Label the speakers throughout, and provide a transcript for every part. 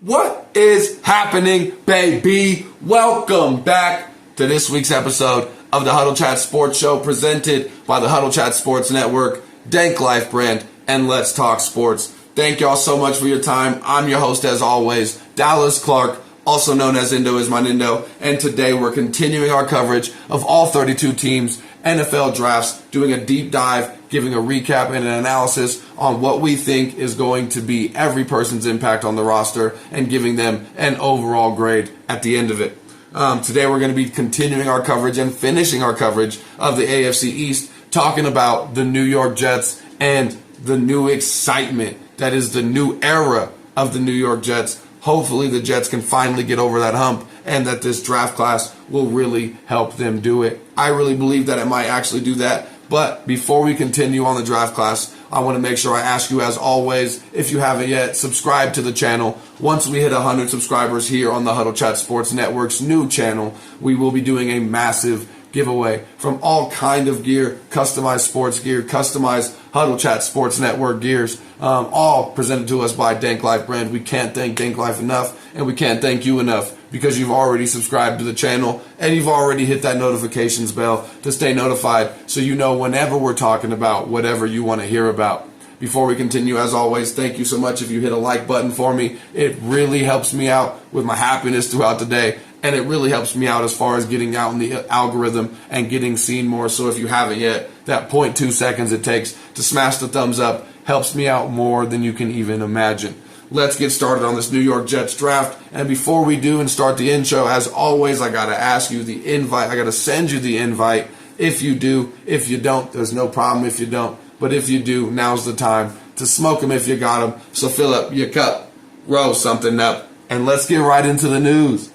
Speaker 1: What is happening, baby? Welcome back to this week's episode of the Huddle Chat Sports Show, presented by the Huddle Chat Sports Network, Danklyfe brand, and Let's Talk Sports. Thank y'all so much for your time. I'm your host, as always, Dallas Clark, also known as Indo is my Nindo, and today we're continuing our coverage of all 32 teams, NFL drafts, doing a deep dive, giving a recap and an analysis on what we think is going to be every person's impact on the roster and giving them an overall grade at the end of it. Today we're going to be continuing our coverage and finishing our coverage of the AFC East, talking about the New York Jets and the new excitement that is the new era of the New York Jets. Hopefully the Jets can finally get over that hump and that this draft class will really help them do it. I really believe that it might actually do that. But before we continue on the draft class, I want to make sure I ask you, as always, if you haven't yet, subscribe to the channel. Once we hit 100 subscribers here on the Huddle Chat Sports Network's new channel, we will be doing a massive giveaway from all kind of gear, customized sports gear, customized Huddle Chat Sports Network gears, all presented to us by Danklyfe brand. We can't thank Danklyfe enough, and we can't thank you enough, because you've already subscribed to the channel and you've already hit that notifications bell to stay notified so you know whenever we're talking about whatever you want to hear about. Before we continue, as always, thank you so much if you hit a like button for me. It really helps me out with my happiness throughout the day, and it really helps me out as far as getting out in the algorithm and getting seen more. So if you haven't yet, that 0.2 seconds it takes to smash the thumbs up helps me out more than you can even imagine. Let's get started on this New York Jets draft. And before we do and start the intro, as always, I got to ask you the invite. I got to send you the invite. If you do, if you don't, there's no problem if you don't. But if you do, now's the time to smoke them if you got them. So fill up your cup, roll something up, and let's get right into the news.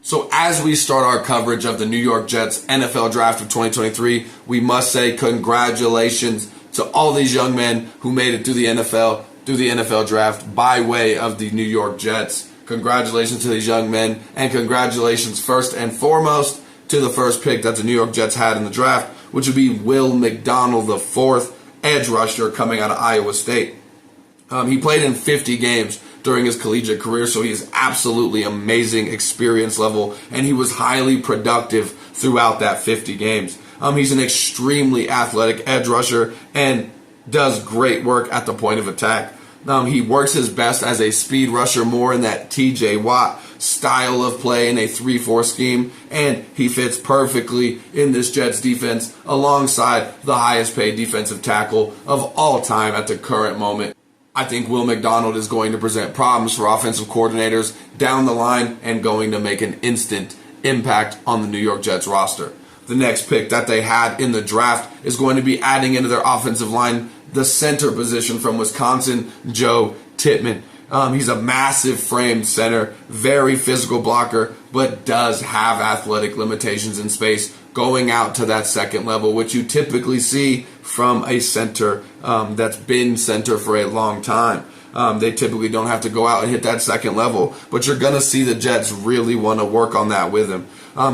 Speaker 1: So as we start our coverage of the New York Jets NFL Draft of 2023, we must say congratulations to all these young men who made it through the NFL Draft by way of the New York Jets. Congratulations to these young men, and congratulations first and foremost to the first pick that the New York Jets had in the draft, which would be Will McDonald, the fourth edge rusher coming out of Iowa State. He played in 50 games during his collegiate career, so he is absolutely amazing experience level, and he was highly productive throughout that 50 games. He's an extremely athletic edge rusher and does great work at the point of attack. He works his best as a speed rusher, more in that TJ Watt style of play in a 3-4 scheme, and he fits perfectly in this Jets defense alongside the highest paid defensive tackle of all time at the current moment. I think Will McDonald is going to present problems for offensive coordinators down the line and going to make an instant impact on the New York Jets roster. The next pick that they had in the draft is going to be adding into their offensive line the center position from Wisconsin, Joe Tippmann. He's a massive framed center, very physical blocker, but does have athletic limitations in space going out to that second level, which you typically see from a center that's been center for a long time. They typically don't have to go out and hit that second level, but you're going to see the Jets really want to work on that with him.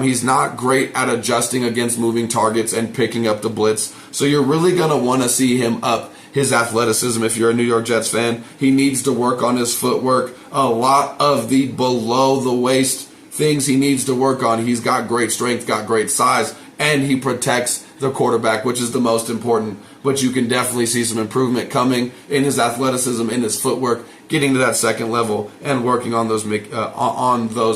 Speaker 1: He's not great at adjusting against moving targets and picking up the blitz, so you're really going to want to see him up his athleticism if you're a New York Jets fan. He needs to work on his footwork. A lot of the below the waist things he needs to work on. He's got great strength, got great size, and he protects the quarterback, which is the most important. But you can definitely see some improvement coming in his athleticism, in his footwork, getting to that second level and working on those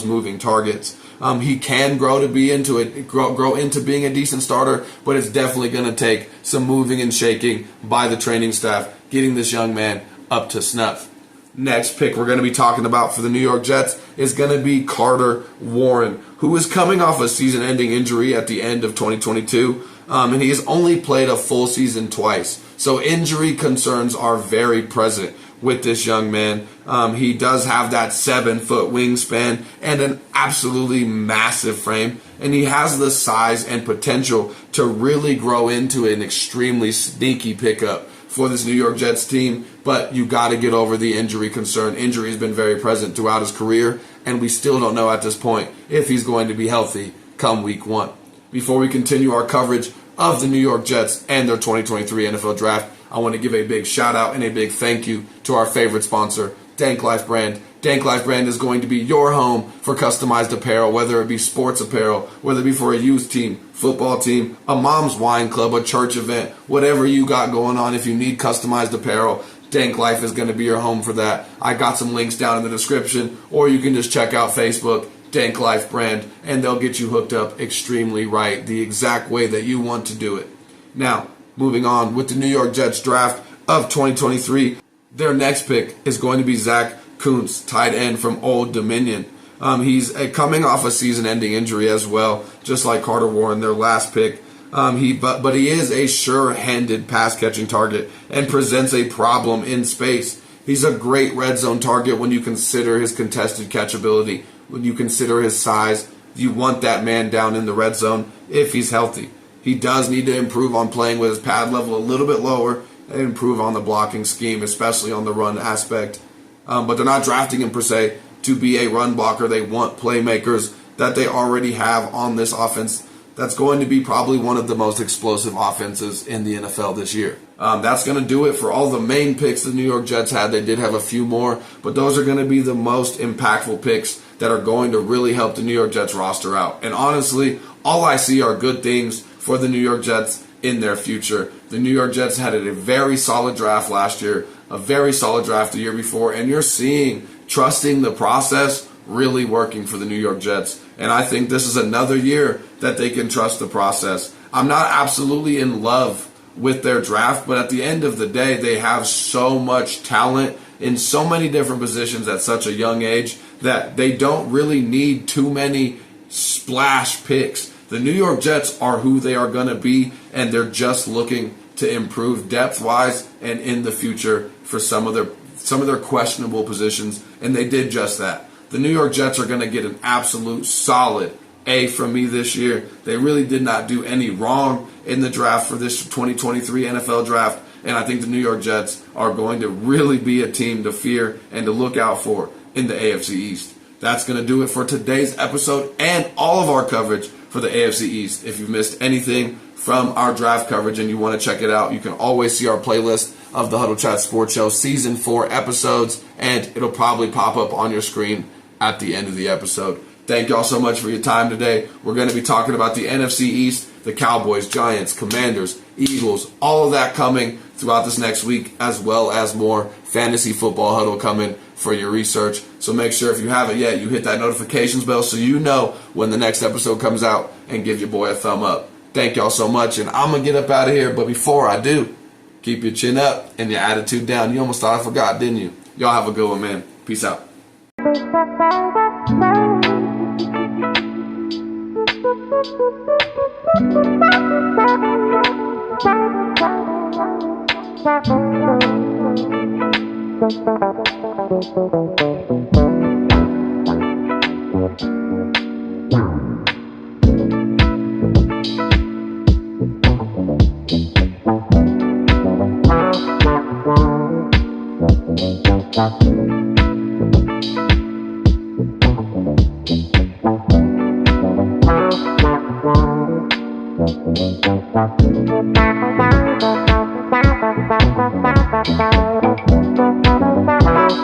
Speaker 1: moving targets. He can grow into being a decent starter, but it's definitely going to take some moving and shaking by the training staff, getting this young man up to snuff. next pick we're going to be talking about for the New York Jets is going to be Carter Warren, who is coming off a season-ending injury at the end of 2022, and he has only played a full season twice. So injury concerns are very present with this young man. He does have that 7-foot wingspan and an absolutely massive frame, and he has the size and potential to really grow into an extremely sneaky pickup for this New York Jets team. But you got to get over the injury concern. Injury has been very present throughout his career, and we still don't know at this point if he's going to be healthy come week 1. Before we continue our coverage of the New York Jets and their 2023 NFL Draft, I want to give a big shout out and a big thank you to our favorite sponsor, Danklyfe brand. Danklyfe brand is going to be your home for customized apparel, whether it be sports apparel, whether it be for a youth team, football team, a mom's wine club, a church event, whatever you got going on. If you need customized apparel, Danklyfe is going to be your home for that. I got some links down in the description, or you can just check out Facebook, Danklyfe brand, and they'll get you hooked up extremely right, the exact way that you want to do it. Now, moving on with the New York Jets draft of 2023, their next pick is going to be Zach Kuntz, tight end from Old Dominion. He's coming off a season-ending injury as well, just like Carter Warren, their last pick. But he is a sure-handed pass-catching target and presents a problem in space. He's a great red zone target when you consider his contested catchability. When you consider his size, you want that man down in the red zone if he's healthy. He does need to improve on playing with his pad level a little bit lower and improve on the blocking scheme, especially on the run aspect. But they're not drafting him per se to be a run blocker. They want playmakers that they already have on this offense. That's going to be probably one of the most explosive offenses in the NFL this year. That's going to do it for all the main picks the New York Jets had. They did have a few more, but those are going to be the most impactful picks that are going to really help the New York Jets roster out. And honestly, all I see are good things for the New York Jets in their future. The New York Jets had a very solid draft last year, a very solid draft the year before, and you're seeing trusting the process really working for the New York Jets. And I think this is another year that they can trust the process. I'm not absolutely in love with their draft, but at the end of the day, they have so much talent in so many different positions at such a young age that they don't really need too many splash picks. The New York Jets are who they are going to be, and they're just looking to improve depth-wise and in the future for some of their questionable positions, and they did just that. The New York Jets are going to get an absolute solid A from me this year. They really did not do any wrong in the draft for this 2023 NFL draft, and I think the New York Jets are going to really be a team to fear and to look out for in the AFC East. That's going to do it for today's episode and all of our coverage for the AFC East. If you've missed anything from our draft coverage and you want to check it out, you can always see our playlist of the Huddle Chat Sports Show Season 4 episodes, and it'll probably pop up on your screen at the end of the episode. Thank y'all so much for your time today. We're going to be talking about the NFC East, the Cowboys, Giants, Commanders, Eagles, all of that coming throughout this next week, as well as more fantasy football huddle coming for your research. So make sure if you haven't yet, you hit that notifications bell so you know when the next episode comes out, and give your boy a thumb up. Thank y'all so much, and I'm going to get up out of here. But before I do, keep your chin up and your attitude down. You almost thought I forgot, didn't you? Y'all have a good one, man. Peace out.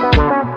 Speaker 2: Bye.